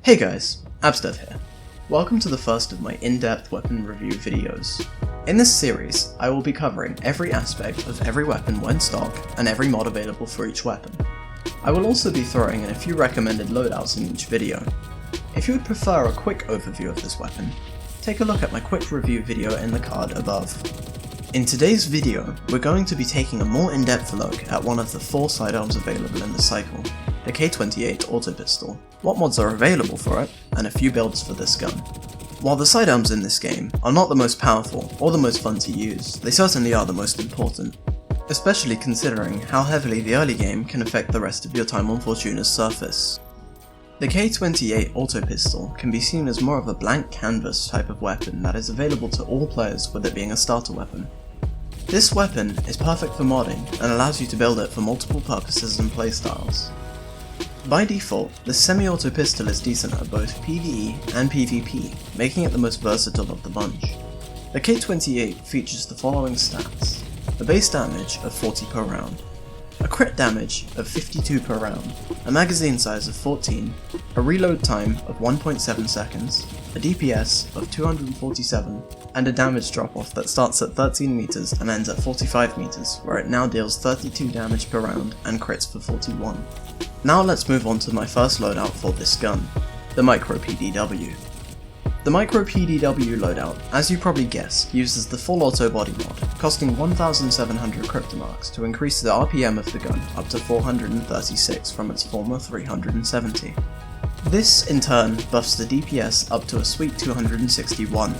Hey guys, ABZZDEV here. Welcome to the first of my in-depth weapon review videos. In this series, I will be covering every aspect of every weapon when stock and every mod available for each weapon. I will also be throwing in a few recommended loadouts in each video. If you would prefer a quick overview of this weapon, take a look at my quick review video in the card above. In today's video, we're going to be taking a more in-depth look at one of the 4 sidearms available in the cycle, the K-28 Autopistol, what mods are available for it, and a few builds for this gun. While the sidearms in this game are not the most powerful or the most fun to use, they certainly are the most important, especially considering how heavily the early game can affect the rest of your time on Fortuna's surface. The K-28 Autopistol can be seen as more of a blank canvas type of weapon that is available to all players, with it being a starter weapon. This weapon is perfect for modding and allows you to build it for multiple purposes and playstyles. By default, the semi-auto pistol is decent at both PvE and PvP, making it the most versatile of the bunch. The K-28 features the following stats: a base damage of 40 per round, a crit damage of 52 per round, a magazine size of 14, a reload time of 1.7 seconds, a DPS of 247, and a damage drop-off that starts at 13 meters and ends at 45 meters, where it now deals 32 damage per round and crits for 41. Now let's move on to my first loadout for this gun, the Micro PDW. The Micro PDW loadout, as you probably guessed, uses the full auto body mod, costing 1,700 cryptomarks to increase the RPM of the gun up to 436 from its former 370. This in turn buffs the DPS up to a sweet 261.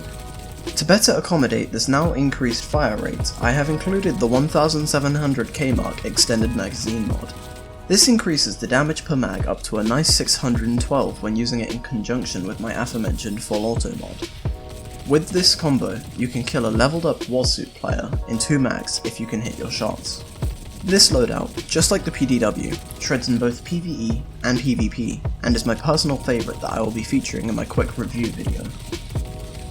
To better accommodate this now increased fire rate, I have included the 1,700k mark extended magazine mod. This increases the damage per mag up to a nice 612 when using it in conjunction with my aforementioned full auto mod. With this combo, you can kill a leveled up warsuit player in 2 mags if you can hit your shots. This loadout, just like the PDW, shreds in both PvE and PvP, and is my personal favourite that I will be featuring in my quick review video.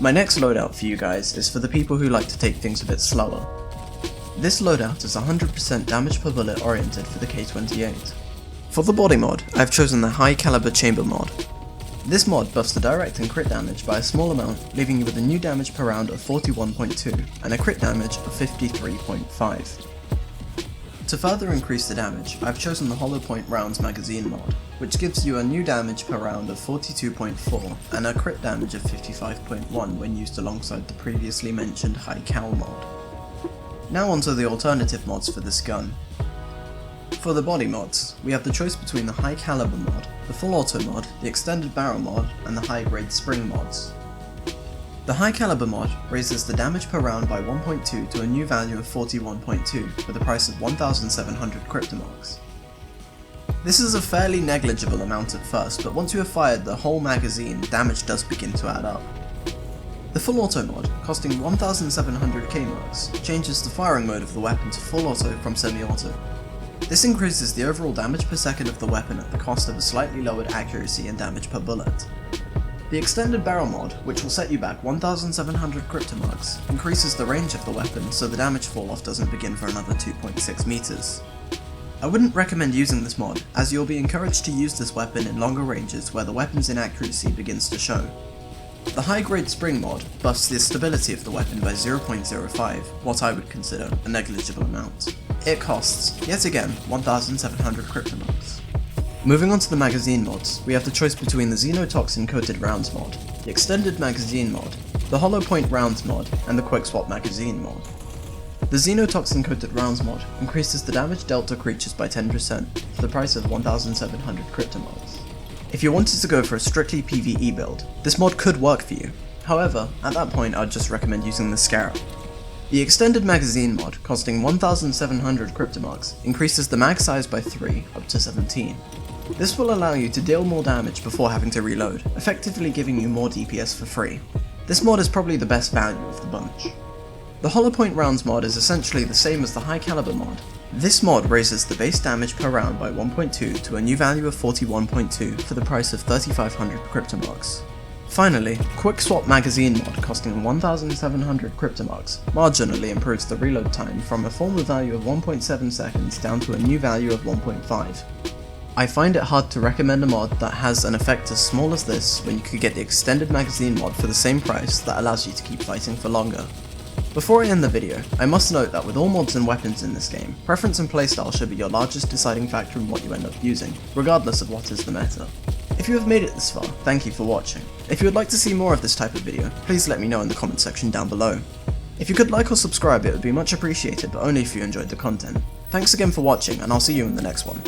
My next loadout for you guys is for the people who like to take things a bit slower. This loadout is 100% damage per bullet oriented for the K-28. For the body mod, I've chosen the high caliber chamber mod. This mod buffs the direct and crit damage by a small amount, leaving you with a new damage per round of 41.2 and a crit damage of 53.5. To further increase the damage, I've chosen the hollow point rounds magazine mod, which gives you a new damage per round of 42.4 and a crit damage of 55.1 when used alongside the previously mentioned high cal mod. Now onto the alternative mods for this gun. For the body mods, we have the choice between the high caliber mod, the full auto mod, the extended barrel mod, and the high grade spring mods. The high caliber mod raises the damage per round by 1.2 to a new value of 41.2 with a price of 1,700 cryptomarks. This is a fairly negligible amount at first, but once you have fired the whole magazine, damage does begin to add up. The full auto mod, costing 1,700k marks, changes the firing mode of the weapon to full auto from semi-auto. This increases the overall damage per second of the weapon at the cost of a slightly lowered accuracy and damage per bullet. The extended barrel mod, which will set you back 1,700 cryptomarks, increases the range of the weapon so the damage fall-off doesn't begin for another 2.6 meters. I wouldn't recommend using this mod, as you'll be encouraged to use this weapon in longer ranges where the weapon's inaccuracy begins to show. The high grade spring mod buffs the stability of the weapon by 0.05, what I would consider a negligible amount. It costs, yet again, 1,700 cryptomarks. Moving on to the magazine mods, we have the choice between the Xenotoxin coated rounds mod, the extended magazine mod, the hollow point rounds mod, and the quick swap magazine mod. The Xenotoxin coated rounds mod increases the damage dealt to creatures by 10% for the price of 1,700 cryptomarks. If you wanted to go for a strictly PvE build, this mod could work for you. However, at that point I'd just recommend using the Scarab. The extended magazine mod, costing 1,700 cryptomarks, increases the mag size by 3 up to 17. This will allow you to deal more damage before having to reload, effectively giving you more DPS for free. This mod is probably the best value of the bunch. The hollow point rounds mod is essentially the same as the high caliber mod. This mod raises the base damage per round by 1.2 to a new value of 41.2 for the price of 3,500 cryptomarks. Finally, quick swap magazine mod costing 1,700 cryptomarks marginally improves the reload time from a former value of 1.7 seconds down to a new value of 1.5. I find it hard to recommend a mod that has an effect as small as this when you could get the extended magazine mod for the same price that allows you to keep fighting for longer. Before I end the video, I must note that with all mods and weapons in this game, preference and playstyle should be your largest deciding factor in what you end up using, regardless of what is the meta. If you have made it this far, thank you for watching. If you would like to see more of this type of video, please let me know in the comment section down below. If you could like or subscribe, it would be much appreciated, but only if you enjoyed the content. Thanks again for watching, and I'll see you in the next one.